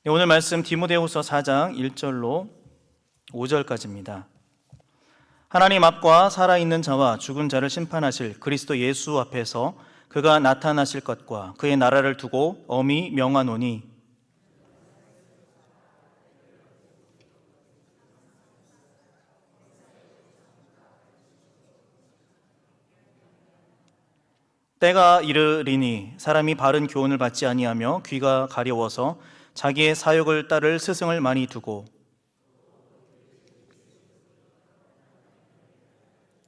네, 오늘 말씀 디모데후서 4장 1절로 5절까지입니다. 하나님 앞과 살아있는 자와 죽은 자를 심판하실 그리스도 예수 앞에서 그가 나타나실 것과 그의 나라를 두고 엄히 명하노니 때가 이르리니 사람이 바른 교훈을 받지 아니하며 귀가 가려워서 자기의 사욕을 따를 스승을 많이 두고,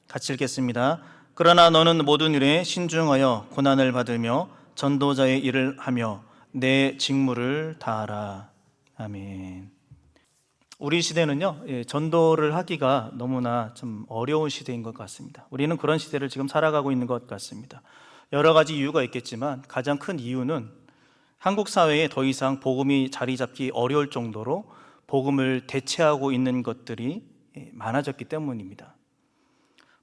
같이 읽겠습니다. 그러나 너는 모든 일에 신중하여 고난을 받으며 전도자의 일을 하며 내 직무를 다하라. 아멘. 우리 시대는요, 전도를 하기가 너무나 좀 어려운 시대인 것 같습니다. 우리는 그런 시대를 지금 살아가고 있는 것 같습니다. 여러 가지 이유가 있겠지만 가장 큰 이유는 한국 사회에 더 이상 복음이 자리 잡기 어려울 정도로 복음을 대체하고 있는 것들이 많아졌기 때문입니다.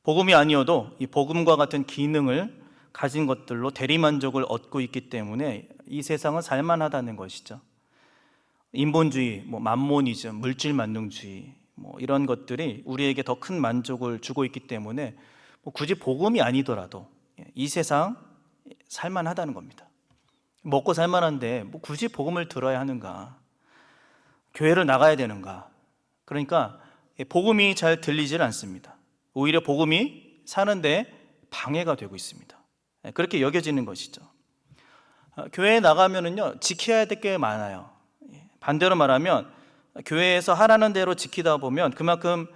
복음이 아니어도 이 복음과 같은 기능을 가진 것들로 대리만족을 얻고 있기 때문에 이 세상은 살만하다는 것이죠. 인본주의, 만모니즘, 물질만능주의 이런 것들이 우리에게 더 큰 만족을 주고 있기 때문에 굳이 복음이 아니더라도 이 세상 살만하다는 겁니다. 먹고 살만한데 굳이 복음을 들어야 하는가? 교회를 나가야 되는가? 그러니까 복음이 잘 들리질 않습니다. 오히려 복음이 사는데 방해가 되고 있습니다. 그렇게 여겨지는 것이죠. 교회에 나가면은요, 지켜야 될 게 많아요. 반대로 말하면 교회에서 하라는 대로 지키다 보면 그만큼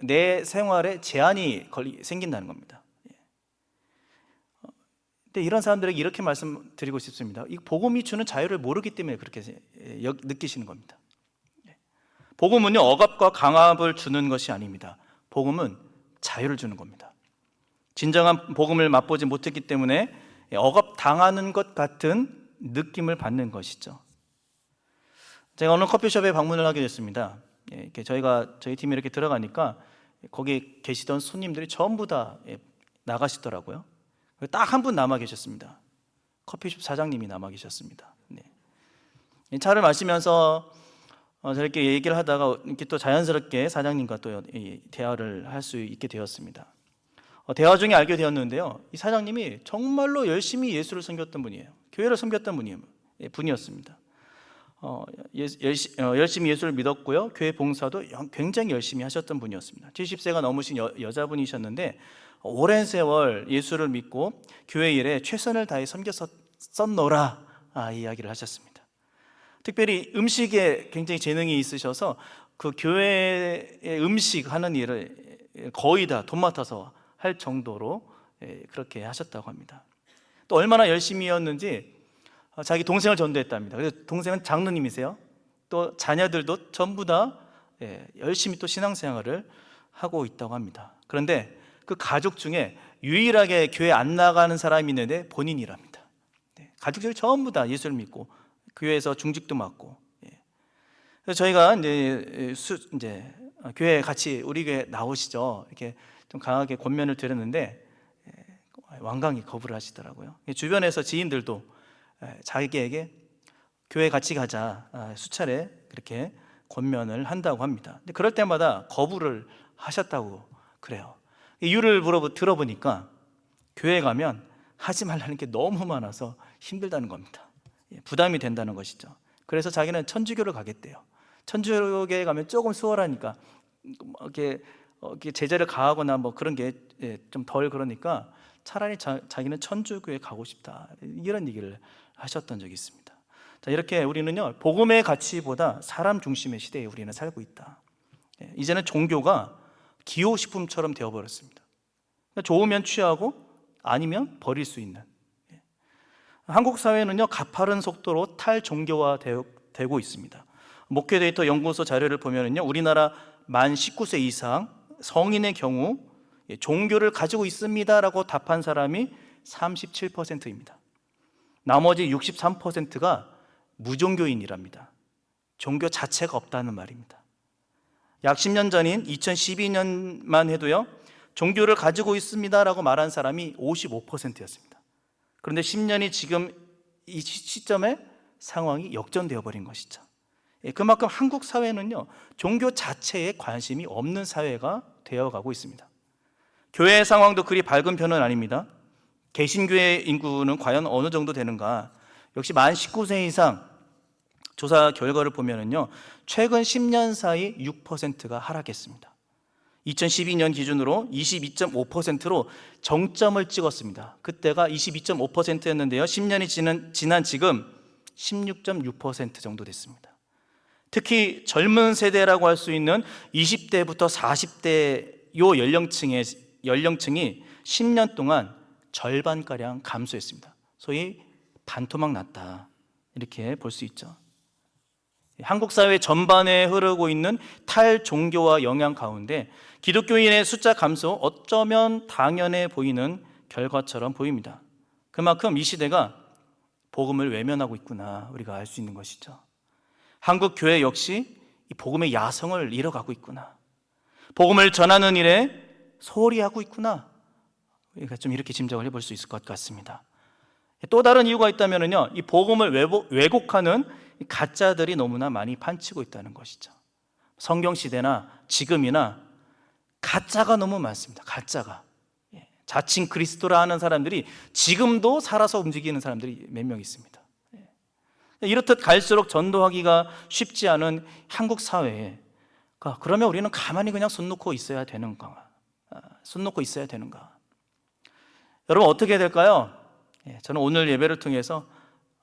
내 생활에 제한이 생긴다는 겁니다. 근데 이런 사람들에게 이렇게 말씀드리고 싶습니다. 이 복음이 주는 자유를 모르기 때문에 그렇게 느끼시는 겁니다. 복음은요, 억압과 강압을 주는 것이 아닙니다. 복음은 자유를 주는 겁니다. 진정한 복음을 맛보지 못했기 때문에 억압당하는 것 같은 느낌을 받는 것이죠. 제가 오늘 커피숍에 방문을 하게 됐습니다. 저희 팀이 이렇게 들어가니까 거기 계시던 손님들이 전부 다 나가시더라고요. 딱 한 분 남아 계셨습니다. 커피숍 사장님이 남아 계셨습니다. 차를 마시면서 저렇게 얘기를 하다가 이렇게 또 자연스럽게 사장님과 또 대화를 할 수 있게 되었습니다. 대화 중에 알게 되었는데요, 이 사장님이 정말로 열심히 예수를 섬겼던 분이에요. 교회를 섬겼던 분이었습니다. 열심히 예수를 믿었고요, 교회 봉사도 굉장히 열심히 하셨던 분이었습니다. 70세가 넘으신 여자분이셨는데 오랜 세월 예수를 믿고 교회 일에 최선을 다해 섬겼었노라 이야기를 하셨습니다. 특별히 음식에 굉장히 재능이 있으셔서 그 교회의 음식 하는 일을 거의 다 도맡아서 할 정도로 그렇게 하셨다고 합니다. 또 얼마나 열심히였는지 자기 동생을 전도했답니다. 그래서 동생은 장로님이세요. 또 자녀들도 전부 다 열심히 또 신앙생활을 하고 있다고 합니다. 그런데 그 가족 중에 유일하게 교회 안 나가는 사람이 있는데 본인이랍니다. 가족들이 전부 다 예수를 믿고 교회에서 중직도 맡고. 그래서 저희가 이제 교회 같이 우리 교회 나오시죠, 이렇게 좀 강하게 권면을 드렸는데 완강히 거부를 하시더라고요. 주변에서 지인들도 자기에게 교회 같이 가자 수차례 그렇게 권면을 한다고 합니다. 근데 그럴 때마다 거부를 하셨다고 그래요. 이유를 들어보니까 교회 가면 하지 말라는 게 너무 많아서 힘들다는 겁니다. 부담이 된다는 것이죠. 그래서 자기는 천주교를 가겠대요. 천주교에 가면 조금 수월하니까 이렇게 제자를 가하거나 그런 게 좀 덜 그러니까 차라리 자기는 천주교에 가고 싶다, 이런 얘기를 하셨던 적이 있습니다. 자, 이렇게 우리는요, 복음의 가치보다 사람 중심의 시대에 우리는 살고 있다. 이제는 종교가 기호식품처럼 되어버렸습니다. 좋으면 취하고 아니면 버릴 수 있는. 한국 사회는요, 가파른 속도로 탈종교화되고 있습니다. 목회 데이터 연구소 자료를 보면요, 우리나라 만 19세 이상 성인의 경우 종교를 가지고 있습니다라고 답한 사람이 37%입니다. 나머지 63%가 무종교인이랍니다. 종교 자체가 없다는 말입니다. 약 10년 전인 2012년만 해도요, 종교를 가지고 있습니다라고 말한 사람이 55%였습니다. 그런데 10년이 지금 이 시점에 상황이 역전되어 버린 것이죠. 그만큼 한국 사회는요, 종교 자체에 관심이 없는 사회가 되어가고 있습니다. 교회 상황도 그리 밝은 편은 아닙니다. 개신교회 인구는 과연 어느 정도 되는가? 역시 만 19세 이상 조사 결과를 보면은요, 최근 10년 사이 6%가 하락했습니다. 2012년 기준으로 22.5%로 정점을 찍었습니다. 그때가 22.5%였는데요. 10년이 지난 지금 16.6% 정도 됐습니다. 특히 젊은 세대라고 할 수 있는 20대부터 40대 요 연령층이 10년 동안 절반가량 감소했습니다. 소위 반토막 났다, 이렇게 볼 수 있죠. 한국 사회 전반에 흐르고 있는 탈종교화 영향 가운데 기독교인의 숫자 감소, 어쩌면 당연해 보이는 결과처럼 보입니다. 그만큼 이 시대가 복음을 외면하고 있구나, 우리가 알 수 있는 것이죠. 한국 교회 역시 이 복음의 야성을 잃어가고 있구나, 복음을 전하는 일에 소홀히 하고 있구나, 우리가 좀 이렇게 짐작을 해볼 수 있을 것 같습니다. 또 다른 이유가 있다면요, 이 복음을 왜곡하는 가짜들이 너무나 많이 판치고 있다는 것이죠. 성경 시대나 지금이나 가짜가 너무 많습니다. 가짜가. 자칭 그리스도라 하는 사람들이 지금도 살아서 움직이는 사람들이 몇 명 있습니다. 이렇듯 갈수록 전도하기가 쉽지 않은 한국 사회에, 그러면 우리는 가만히 그냥 손 놓고 있어야 되는가? 손 놓고 있어야 되는가? 여러분, 어떻게 해야 될까요? 저는 오늘 예배를 통해서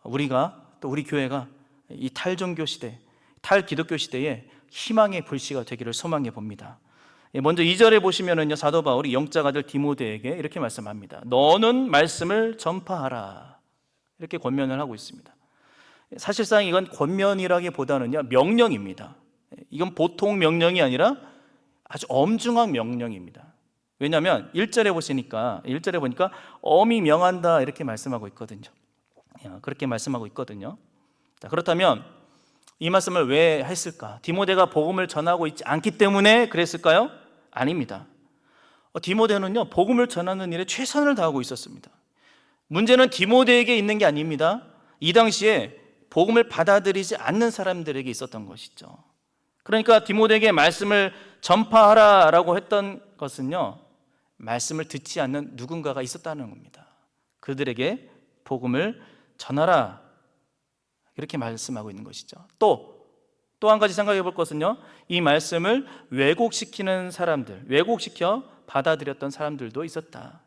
우리가, 또 우리 교회가 이 탈종교 시대, 탈기독교 시대에 희망의 불씨가 되기를 소망해 봅니다. 먼저 2절에 보시면은요, 사도 바울이 영적 아들 디모데에게 이렇게 말씀합니다. 너는 말씀을 전파하라, 이렇게 권면을 하고 있습니다. 사실상 이건 권면이라기보다는요, 명령입니다. 이건 보통 명령이 아니라 아주 엄중한 명령입니다. 왜냐하면 1절에 보니까 엄히 명한다, 이렇게 말씀하고 있거든요. 그렇게 말씀하고 있거든요. 자, 그렇다면 이 말씀을 왜 했을까? 디모데가 복음을 전하고 있지 않기 때문에 그랬을까요? 아닙니다. 디모데는요, 복음을 전하는 일에 최선을 다하고 있었습니다. 문제는 디모데에게 있는 게 아닙니다. 이 당시에 복음을 받아들이지 않는 사람들에게 있었던 것이죠. 그러니까 디모데에게 말씀을 전파하라라고 했던 것은요, 말씀을 듣지 않는 누군가가 있었다는 겁니다. 그들에게 복음을 전하라, 이렇게 말씀하고 있는 것이죠. 또 한 가지 생각해 볼 것은요, 이 말씀을 왜곡시키는 사람들, 왜곡시켜 받아들였던 사람들도 있었다.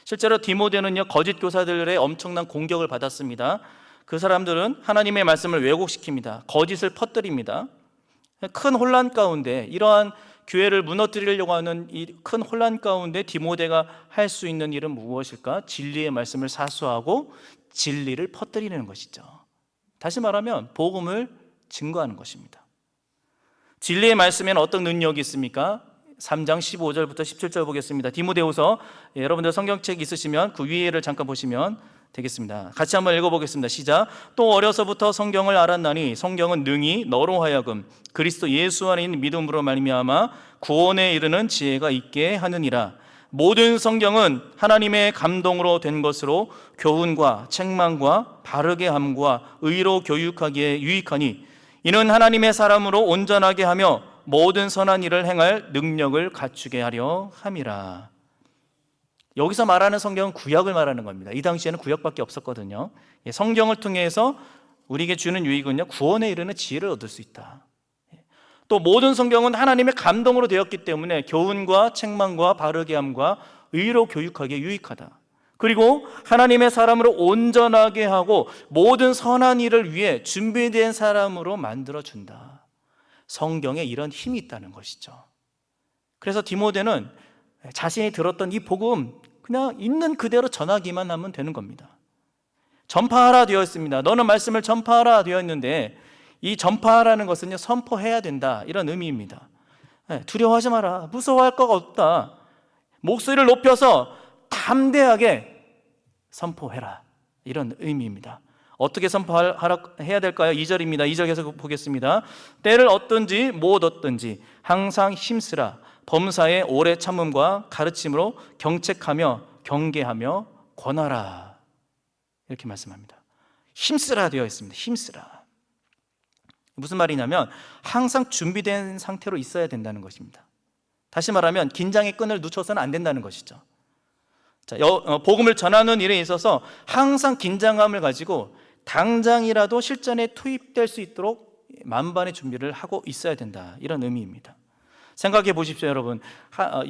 실제로 디모데는요, 거짓 교사들의 엄청난 공격을 받았습니다. 그 사람들은 하나님의 말씀을 왜곡시킵니다. 거짓을 퍼뜨립니다. 큰 혼란 가운데, 이러한 교회를 무너뜨리려고 하는 이 큰 혼란 가운데 디모데가 할 수 있는 일은 무엇일까? 진리의 말씀을 사수하고 진리를 퍼뜨리는 것이죠. 다시 말하면 복음을 증거하는 것입니다. 진리의 말씀에는 어떤 능력이 있습니까? 3장 15절부터 17절 보겠습니다. 디모데후서, 여러분들 성경책 있으시면 그 위에를 잠깐 보시면 되겠습니다. 같이 한번 읽어보겠습니다. 시작. 또 어려서부터 성경을 알았나니 성경은 능히 너로 하여금 그리스도 예수 안에 있는 믿음으로 말미암아 구원에 이르는 지혜가 있게 하느니라. 모든 성경은 하나님의 감동으로 된 것으로 교훈과 책망과 바르게 함과 의로 교육하기에 유익하니 이는 하나님의 사람으로 온전하게 하며 모든 선한 일을 행할 능력을 갖추게 하려 함이라. 여기서 말하는 성경은 구약을 말하는 겁니다. 이 당시에는 구약밖에 없었거든요. 성경을 통해서 우리에게 주는 유익은요, 구원에 이르는 지혜를 얻을 수 있다. 또 모든 성경은 하나님의 감동으로 되었기 때문에 교훈과 책망과 바르게 함과 의로 교육하기에 유익하다. 그리고 하나님의 사람으로 온전하게 하고 모든 선한 일을 위해 준비된 사람으로 만들어준다. 성경에 이런 힘이 있다는 것이죠. 그래서 디모데는 자신이 들었던 이 복음 그냥 있는 그대로 전하기만 하면 되는 겁니다. 전파하라 되어 있습니다. 너는 말씀을 전파하라 되어 있는데, 이 전파하라는 것은요, 선포해야 된다, 이런 의미입니다. 두려워하지 마라, 무서워할 거가 없다, 목소리를 높여서 담대하게 선포해라, 이런 의미입니다. 어떻게 선포해야 될까요? 2절입니다. 2절 계속 보겠습니다. 때를 얻든지 못 얻든지 항상 힘쓰라. 범사에 오래 참음과 가르침으로 경책하며 경계하며 권하라, 이렇게 말씀합니다. 힘쓰라 되어 있습니다. 힘쓰라. 무슨 말이냐면 항상 준비된 상태로 있어야 된다는 것입니다. 다시 말하면 긴장의 끈을 놓쳐서는 안 된다는 것이죠. 자, 복음을 전하는 일에 있어서 항상 긴장감을 가지고 당장이라도 실전에 투입될 수 있도록 만반의 준비를 하고 있어야 된다, 이런 의미입니다. 생각해 보십시오, 여러분.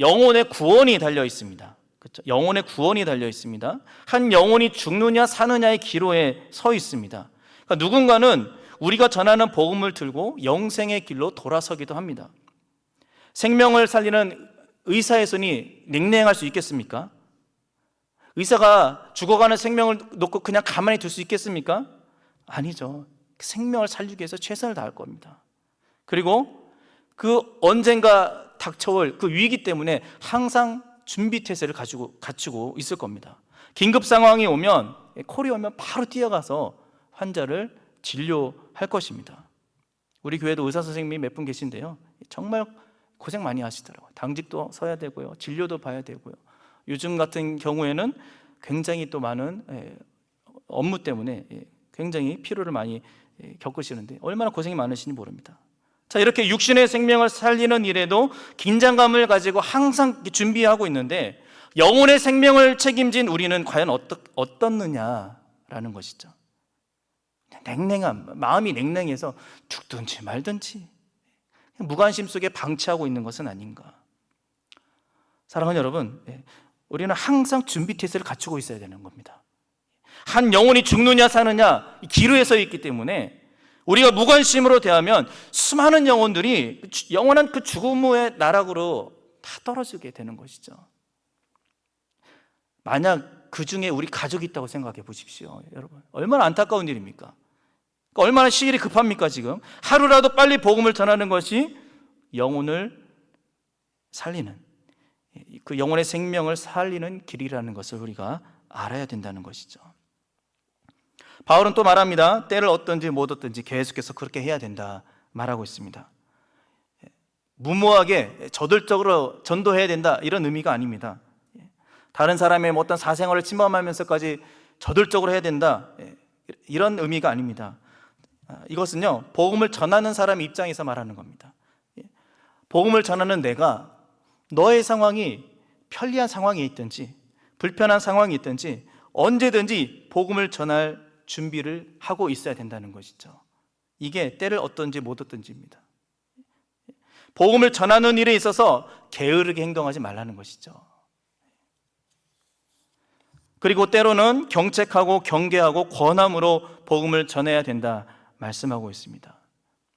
영혼의 구원이 달려 있습니다. 그렇죠? 영혼의 구원이 달려 있습니다. 한 영혼이 죽느냐 사느냐의 기로에 서 있습니다. 그러니까 누군가는 우리가 전하는 복음을 들고 영생의 길로 돌아서기도 합니다. 생명을 살리는 의사의 손이 냉랭할 수 있겠습니까? 의사가 죽어가는 생명을 놓고 그냥 가만히 둘 수 있겠습니까? 아니죠. 생명을 살리기 위해서 최선을 다할 겁니다. 그리고 그 언젠가 닥쳐올 그 위기 때문에 항상 준비 태세를 갖추고 있을 겁니다. 긴급 상황이 오면, 콜이 오면 바로 뛰어가서 환자를 진료할 것입니다. 우리 교회도 의사 선생님이 몇 분 계신데요, 정말 고생 많이 하시더라고요. 당직도 서야 되고요, 진료도 봐야 되고요. 요즘 같은 경우에는 굉장히 또 많은 업무 때문에 굉장히 피로를 많이 겪으시는데 얼마나 고생이 많으신지 모릅니다. 자, 이렇게 육신의 생명을 살리는 일에도 긴장감을 가지고 항상 준비하고 있는데 영혼의 생명을 책임진 우리는 과연 어떻느냐라는 것이죠. 냉랭함, 마음이 냉랭해서 죽든지 말든지 무관심 속에 방치하고 있는 것은 아닌가. 사랑하는 여러분, 우리는 항상 준비 태세를 갖추고 있어야 되는 겁니다. 한 영혼이 죽느냐 사느냐 기로에 서 있기 때문에 우리가 무관심으로 대하면 수많은 영혼들이 영원한 그 죽음의 나락으로 다 떨어지게 되는 것이죠. 만약 그 중에 우리 가족이 있다고 생각해 보십시오, 여러분. 얼마나 안타까운 일입니까? 얼마나 시일이 급합니까? 지금 하루라도 빨리 복음을 전하는 것이 영혼을 살리는, 그 영혼의 생명을 살리는 길이라는 것을 우리가 알아야 된다는 것이죠. 바울은 또 말합니다. 때를 얻든지 못 얻든지 계속해서 그렇게 해야 된다 말하고 있습니다. 무모하게 저돌적으로 전도해야 된다, 이런 의미가 아닙니다. 다른 사람의 어떤 사생활을 침범하면서까지 저돌적으로 해야 된다, 이런 의미가 아닙니다. 이것은요, 복음을 전하는 사람 입장에서 말하는 겁니다. 복음을 전하는 내가 너의 상황이 편리한 상황이 있든지 불편한 상황이 있든지 언제든지 복음을 전할 준비를 하고 있어야 된다는 것이죠. 이게 때를 얻든지 못 얻든지입니다. 복음을 전하는 일에 있어서 게으르게 행동하지 말라는 것이죠. 그리고 때로는 경책하고 경계하고 권함으로 복음을 전해야 된다 말씀하고 있습니다.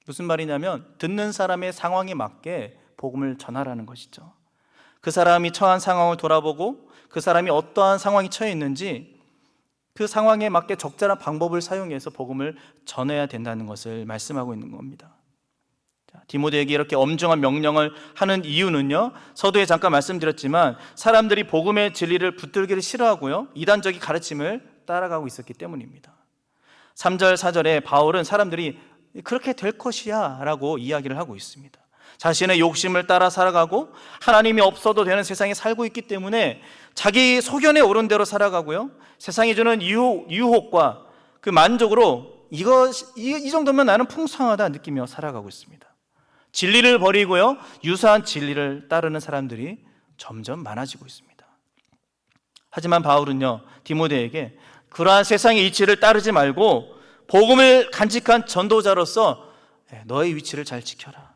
무슨 말이냐면 듣는 사람의 상황에 맞게 복음을 전하라는 것이죠. 그 사람이 처한 상황을 돌아보고 그 사람이 어떠한 상황에 처해 있는지 그 상황에 맞게 적절한 방법을 사용해서 복음을 전해야 된다는 것을 말씀하고 있는 겁니다. 디모데에게 이렇게 엄중한 명령을 하는 이유는요, 서두에 잠깐 말씀드렸지만 사람들이 복음의 진리를 붙들기를 싫어하고요, 이단적인 가르침을 따라가고 있었기 때문입니다. 3절 4절에 바울은 사람들이 그렇게 될 것이야 라고 이야기를 하고 있습니다. 자신의 욕심을 따라 살아가고 하나님이 없어도 되는 세상에 살고 있기 때문에 자기 소견에 오른 대로 살아가고요, 세상이 주는 유혹과 그 만족으로 이 정도면 나는 풍성하다 느끼며 살아가고 있습니다. 진리를 버리고요, 유사한 진리를 따르는 사람들이 점점 많아지고 있습니다. 하지만 바울은요, 디모데에게 그러한 세상의 이치를 따르지 말고 복음을 간직한 전도자로서 너의 위치를 잘 지켜라,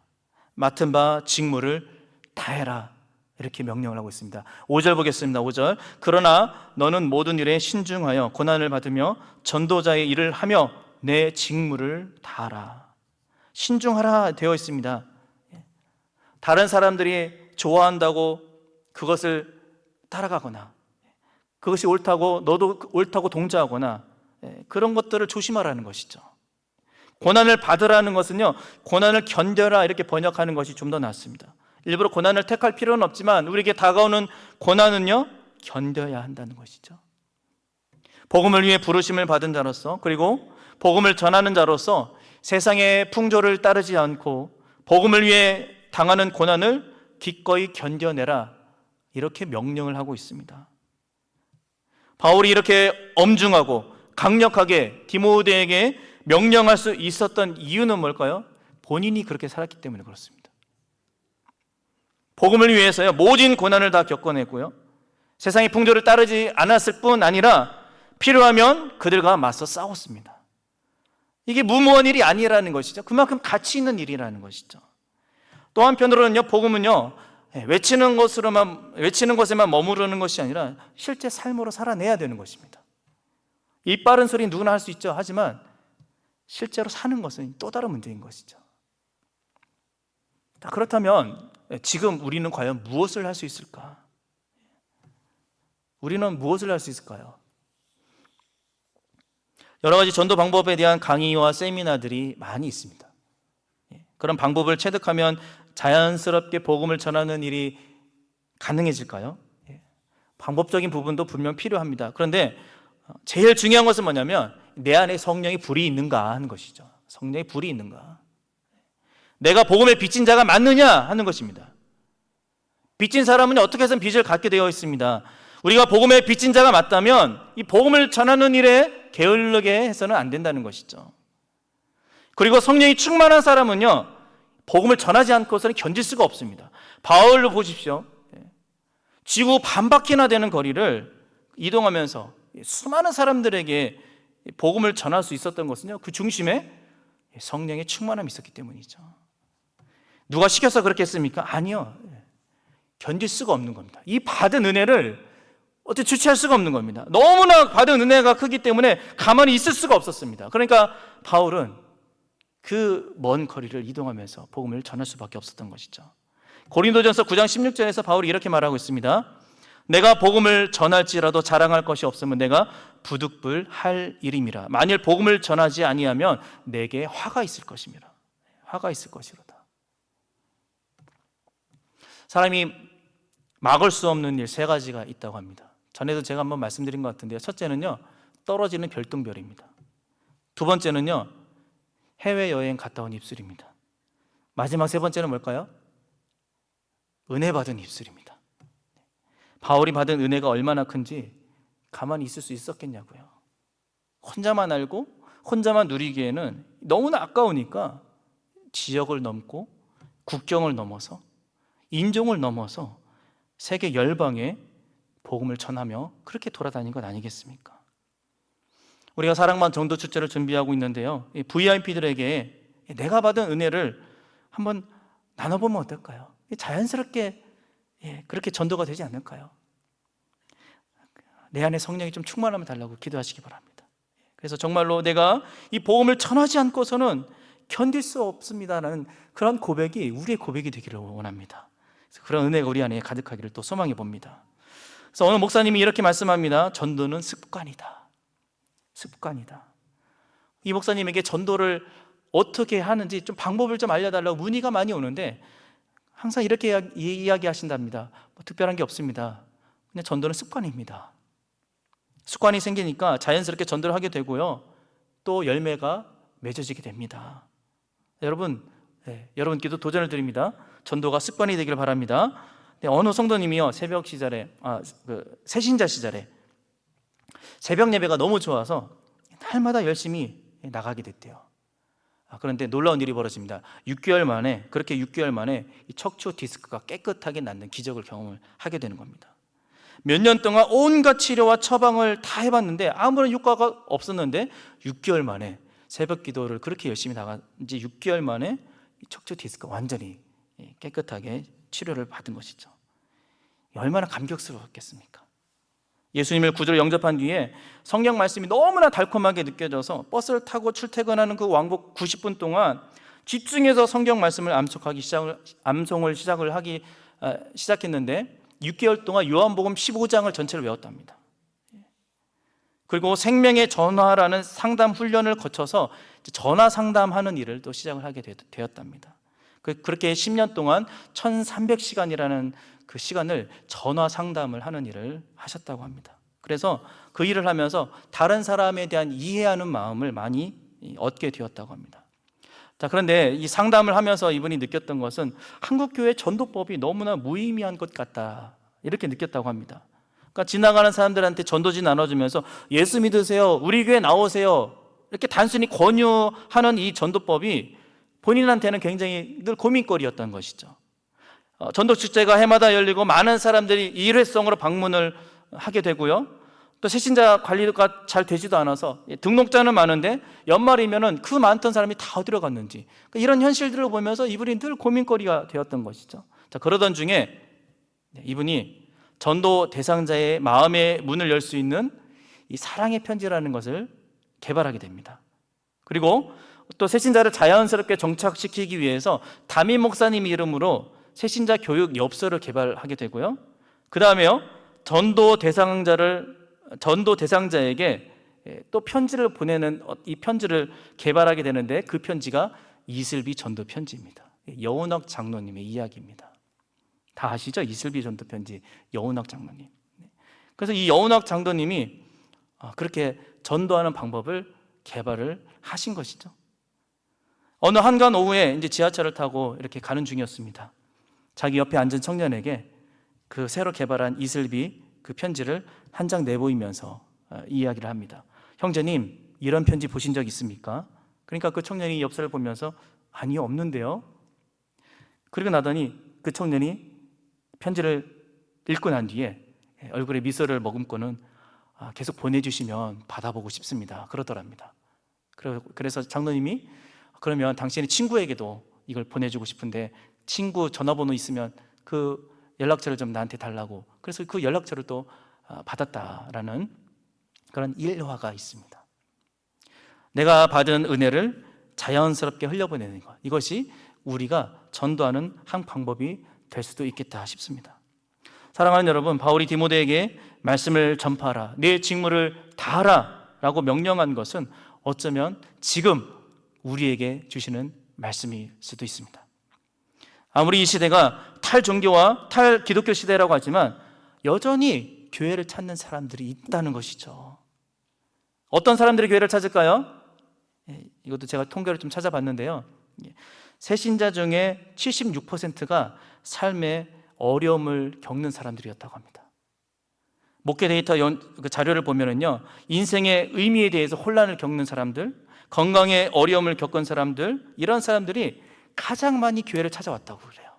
맡은 바 직무를 다해라, 이렇게 명령을 하고 있습니다. 5절 보겠습니다. 5절. 그러나 너는 모든 일에 신중하여 고난을 받으며 전도자의 일을 하며 내 직무를 다하라. 신중하라 되어 있습니다. 다른 사람들이 좋아한다고 그것을 따라가거나 그것이 옳다고 너도 옳다고 동조하거나 그런 것들을 조심하라는 것이죠. 고난을 받으라는 것은요, 고난을 견뎌라 이렇게 번역하는 것이 좀 더 낫습니다. 일부러 고난을 택할 필요는 없지만 우리에게 다가오는 고난은요, 견뎌야 한다는 것이죠. 복음을 위해 부르심을 받은 자로서, 그리고 복음을 전하는 자로서 세상의 풍조를 따르지 않고 복음을 위해 당하는 고난을 기꺼이 견뎌내라, 이렇게 명령을 하고 있습니다. 바울이 이렇게 엄중하고 강력하게 디모데에게 명령할 수 있었던 이유는 뭘까요? 본인이 그렇게 살았기 때문에 그렇습니다. 복음을 위해서요, 모진 고난을 다 겪어냈고요, 세상의 풍조를 따르지 않았을 뿐 아니라 필요하면 그들과 맞서 싸웠습니다. 이게 무모한 일이 아니라는 것이죠. 그만큼 가치 있는 일이라는 것이죠. 또 한편으로는요, 복음은요, 외치는 것에만 머무르는 것이 아니라 실제 삶으로 살아내야 되는 것입니다. 이 빠른 소리 누구나 할 수 있죠. 하지만 실제로 사는 것은 또 다른 문제인 것이죠. 그렇다면 지금 우리는 과연 무엇을 할 수 있을까? 우리는 무엇을 할 수 있을까요? 여러 가지 전도 방법에 대한 강의와 세미나들이 많이 있습니다. 그런 방법을 체득하면 자연스럽게 복음을 전하는 일이 가능해질까요? 방법적인 부분도 분명 필요합니다. 그런데 제일 중요한 것은 뭐냐면 내 안에 성령의 불이 있는가 하는 것이죠. 성령의 불이 있는가. 내가 복음의 빚진 자가 맞느냐 하는 것입니다. 빚진 사람은 어떻게 해서는 빚을 갖게 되어 있습니다. 우리가 복음의 빚진 자가 맞다면 이 복음을 전하는 일에 게을르게 해서는 안 된다는 것이죠. 그리고 성령이 충만한 사람은요, 복음을 전하지 않고서는 견딜 수가 없습니다. 바울을 보십시오. 지구 반바퀴나 되는 거리를 이동하면서 수많은 사람들에게 복음을 전할 수 있었던 것은요, 그 중심에 성령의 충만함이 있었기 때문이죠. 누가 시켜서 그렇게 했습니까? 아니요. 견딜 수가 없는 겁니다. 이 받은 은혜를 어떻게 주체할 수가 없는 겁니다. 너무나 받은 은혜가 크기 때문에 가만히 있을 수가 없었습니다. 그러니까 바울은 그 먼 거리를 이동하면서 복음을 전할 수밖에 없었던 것이죠. 고린도전서 9장 16절에서 바울이 이렇게 말하고 있습니다. 내가 복음을 전할지라도 자랑할 것이 없으면 내가 부득불할 일임이라. 만일 복음을 전하지 아니하면 내게 화가 있을 것임이라. 화가 있을 것이로다. 사람이 막을 수 없는 일 세 가지가 있다고 합니다. 전에도 제가 한번 말씀드린 것 같은데요. 첫째는요, 떨어지는 별똥별입니다. 두 번째는요, 해외여행 갔다 온 입술입니다. 마지막 세 번째는 뭘까요? 은혜 받은 입술입니다. 바울이 받은 은혜가 얼마나 큰지 가만히 있을 수 있었겠냐고요. 혼자만 알고 혼자만 누리기에는 너무나 아까우니까 지역을 넘고 국경을 넘어서 인종을 넘어서 세계 열방에 복음을 전하며 그렇게 돌아다닌 것 아니겠습니까? 우리가 사랑방 전도 축제를 준비하고 있는데요, VIP들에게 내가 받은 은혜를 한번 나눠보면 어떨까요? 자연스럽게 그렇게 전도가 되지 않을까요? 내 안에 성령이 좀 충만하면 달라고 기도하시기 바랍니다. 그래서 정말로 내가 이 복음을 전하지 않고서는 견딜 수 없습니다라는 그런 고백이 우리의 고백이 되기를 원합니다. 그런 은혜가 우리 안에 가득하기를 또 소망해 봅니다. 그래서 오늘 목사님이 이렇게 말씀합니다. 전도는 습관이다. 습관이다. 이 목사님에게 전도를 어떻게 하는지 좀 방법을 좀 알려달라고 문의가 많이 오는데 항상 이렇게 이야기하신답니다. 뭐 특별한 게 없습니다. 그냥 전도는 습관입니다. 습관이 생기니까 자연스럽게 전도를 하게 되고요, 또 열매가 맺어지게 됩니다. 여러분께도 도전을 드립니다. 전도가 습관이 되기를 바랍니다. 어느 성도님이요, 새벽 시절에 새신자 시절에 새벽 예배가 너무 좋아서 날마다 열심히 나가게 됐대요. 그런데 놀라운 일이 벌어집니다. 6개월 만에 이 척추 디스크가 깨끗하게 낫는 기적을 경험을 하게 되는 겁니다. 몇 년 동안 온갖 치료와 처방을 다 해봤는데 아무런 효과가 없었는데 6개월 만에 새벽 기도를 그렇게 열심히 나간 지 6개월 만에 이 척추 디스크가 완전히 깨끗하게 치료를 받은 것이죠. 얼마나 감격스러웠겠습니까? 예수님을 구주로 영접한 뒤에 성경 말씀이 너무나 달콤하게 느껴져서 버스를 타고 출퇴근하는 그 왕복 90분 동안 집중해서 성경 말씀을 암송을 시작했는데 6개월 동안 요한복음 15장을 전체를 외웠답니다. 그리고 생명의 전화라는 상담 훈련을 거쳐서 전화 상담하는 일을 또 시작을 하게 되었답니다. 그렇게 10년 동안 1300시간이라는 그 시간을 전화 상담을 하는 일을 하셨다고 합니다. 그래서 그 일을 하면서 다른 사람에 대한 이해하는 마음을 많이 얻게 되었다고 합니다. 자, 그런데 이 상담을 하면서 이분이 느꼈던 것은 한국교회 전도법이 너무나 무의미한 것 같다, 이렇게 느꼈다고 합니다. 그러니까 지나가는 사람들한테 전도지 나눠주면서 예수 믿으세요, 우리 교회 나오세요, 이렇게 단순히 권유하는 이 전도법이 본인한테는 굉장히 늘 고민거리였던 것이죠. 전도 축제가 해마다 열리고 많은 사람들이 일회성으로 방문을 하게 되고요. 또 새신자 관리가 잘 되지도 않아서 등록자는 많은데 연말이면은 그 많던 사람이 다 어디로 갔는지, 그러니까 이런 현실들을 보면서 이분이 늘 고민거리가 되었던 것이죠. 자, 그러던 중에 이분이 전도 대상자의 마음의 문을 열 수 있는 이 사랑의 편지라는 것을 개발하게 됩니다. 그리고 또 새신자를 자연스럽게 정착시키기 위해서 담임 목사님 이름으로 새신자 교육 엽서를 개발하게 되고요. 그 다음에요, 전도 대상자에게 또 편지를 보내는 이 편지를 개발하게 되는데, 그 편지가 이슬비 전도 편지입니다. 여운학 장로님의 이야기입니다. 다 아시죠? 이슬비 전도 편지, 여운학 장로님. 그래서 이 여운학 장로님이 그렇게 전도하는 방법을 개발을 하신 것이죠. 어느 한간 오후에 이제 지하철을 타고 이렇게 가는 중이었습니다. 자기 옆에 앉은 청년에게 그 새로 개발한 이슬비 그 편지를 한 장 내보이면서 이야기를 합니다. 형제님, 이런 편지 보신 적 있습니까? 그러니까 그 청년이 엽서를 보면서 아니요, 없는데요. 그리고 나더니 그 청년이 편지를 읽고 난 뒤에 얼굴에 미소를 머금고는 계속 보내주시면 받아보고 싶습니다, 그러더랍니다. 그래서 장로님이 그러면 당신의 친구에게도 이걸 보내주고 싶은데 친구 전화번호 있으면 그 연락처를 좀 나한테 달라고, 그래서 그 연락처를 또 받았다라는 그런 일화가 있습니다. 내가 받은 은혜를 자연스럽게 흘려보내는 것, 이것이 우리가 전도하는 한 방법이 될 수도 있겠다 싶습니다. 사랑하는 여러분, 바울이 디모데에게 말씀을 전파하라, 내 직무를 다하라 라고 명령한 것은 어쩌면 지금 우리에게 주시는 말씀일 수도 있습니다. 아무리 이 시대가 탈종교와 탈기독교 시대라고 하지만 여전히 교회를 찾는 사람들이 있다는 것이죠. 어떤 사람들이 교회를 찾을까요? 이것도 제가 통계를 좀 찾아봤는데요, 새신자 중에 76%가 삶에 어려움을 겪는 사람들이었다고 합니다. 목회 데이터 그 자료를 보면은요, 인생의 의미에 대해서 혼란을 겪는 사람들, 건강에 어려움을 겪은 사람들, 이런 사람들이 가장 많이 교회를 찾아왔다고 그래요.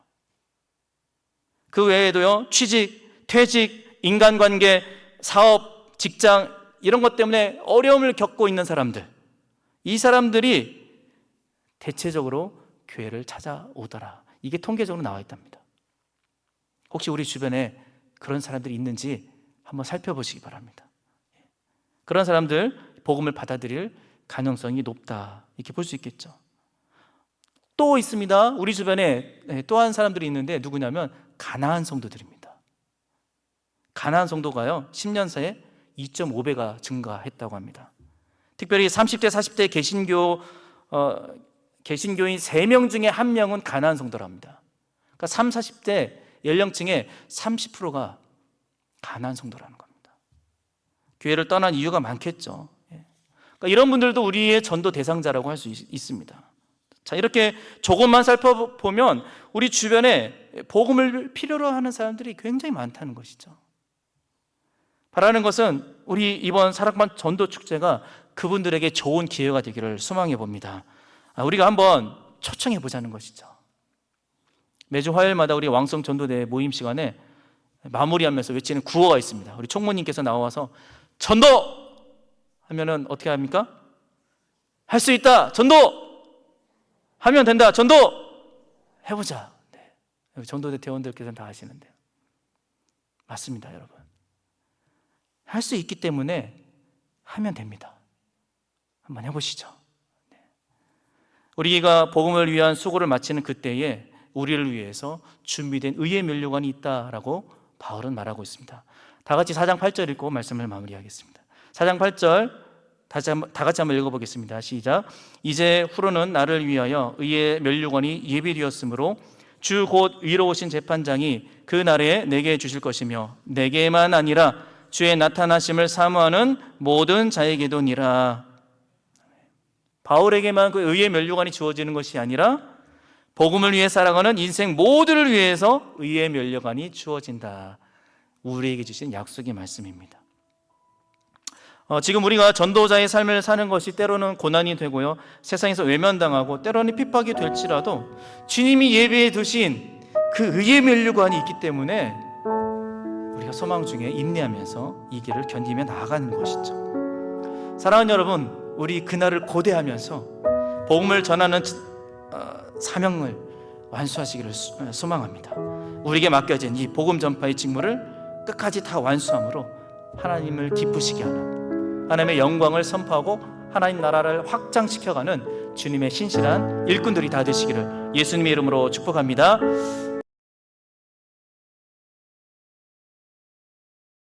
그 외에도요, 취직, 퇴직, 인간관계, 사업, 직장 이런 것 때문에 어려움을 겪고 있는 사람들, 이 사람들이 대체적으로 교회를 찾아오더라. 이게 통계적으로 나와 있답니다. 혹시 우리 주변에 그런 사람들이 있는지 한번 살펴보시기 바랍니다. 그런 사람들 복음을 받아들일 가능성이 높다, 이렇게 볼 수 있겠죠. 또 있습니다. 우리 주변에 또 한 사람들이 있는데 누구냐면 가나안 성도들입니다. 가나안 성도가요 10년 사이에 2.5배가 증가했다고 합니다. 특별히 30대 40대 개신교인 3명 중에 1명은 가나안 성도랍니다. 그러니까 30, 40대 연령층의 30%가 가나안 성도라는 겁니다. 교회를 떠난 이유가 많겠죠. 그러니까 이런 분들도 우리의 전도 대상자라고 할 수 있습니다. 자, 이렇게 조금만 살펴보면 우리 주변에 복음을 필요로 하는 사람들이 굉장히 많다는 것이죠. 바라는 것은 우리 이번 사랑방 전도 축제가 그분들에게 좋은 기회가 되기를 소망해 봅니다. 우리가 한번 초청해 보자는 것이죠. 매주 화요일마다 우리 왕성 전도대 모임 시간에 마무리하면서 외치는 구호가 있습니다. 우리 총무님께서 나와서 전도! 하면은 어떻게 합니까? 할 수 있다! 전도! 하면 된다! 전도! 해보자! 네. 전도대 대원들께서는 다 아시는데요. 맞습니다, 여러분. 할 수 있기 때문에 하면 됩니다. 한번 해보시죠. 네. 우리가 복음을 위한 수고를 마치는 그때에 우리를 위해서 준비된 의의 면류관이 있다라고 바울은 말하고 있습니다. 다 같이 4장 8절 읽고 말씀을 마무리하겠습니다. 4장 8절 다 같이 한번 읽어보겠습니다. 시작. 이제 후로는 나를 위하여 의의 면류관이 예비되었으므로 주 곧 위로 오신 재판장이 그 날에 내게 주실 것이며 내게만 아니라 주의 나타나심을 사모하는 모든 자에게도니라. 바울에게만 그 의의 면류관이 주어지는 것이 아니라 복음을 위해 살아가는 인생 모두를 위해서 의의 면류관이 주어진다. 우리에게 주신 약속의 말씀입니다. 지금 우리가 전도자의 삶을 사는 것이 때로는 고난이 되고요, 세상에서 외면당하고 때로는 핍박이 될지라도 주님이 예배해 두신 그 의의 면류관이 있기 때문에 우리가 소망 중에 인내하면서 이 길을 견디며 나아가는 것이죠. 사랑하는 여러분, 우리 그날을 고대하면서 복음을 전하는 사명을 완수하시기를 소망합니다. 우리에게 맡겨진 이 복음 전파의 직무를 끝까지 다 완수함으로 하나님을 기쁘시게 하는, 하나님의 영광을 선포하고 하나님 나라를 확장시켜가는 주님의 신실한 일꾼들이 다 되시기를 예수님의 이름으로 축복합니다.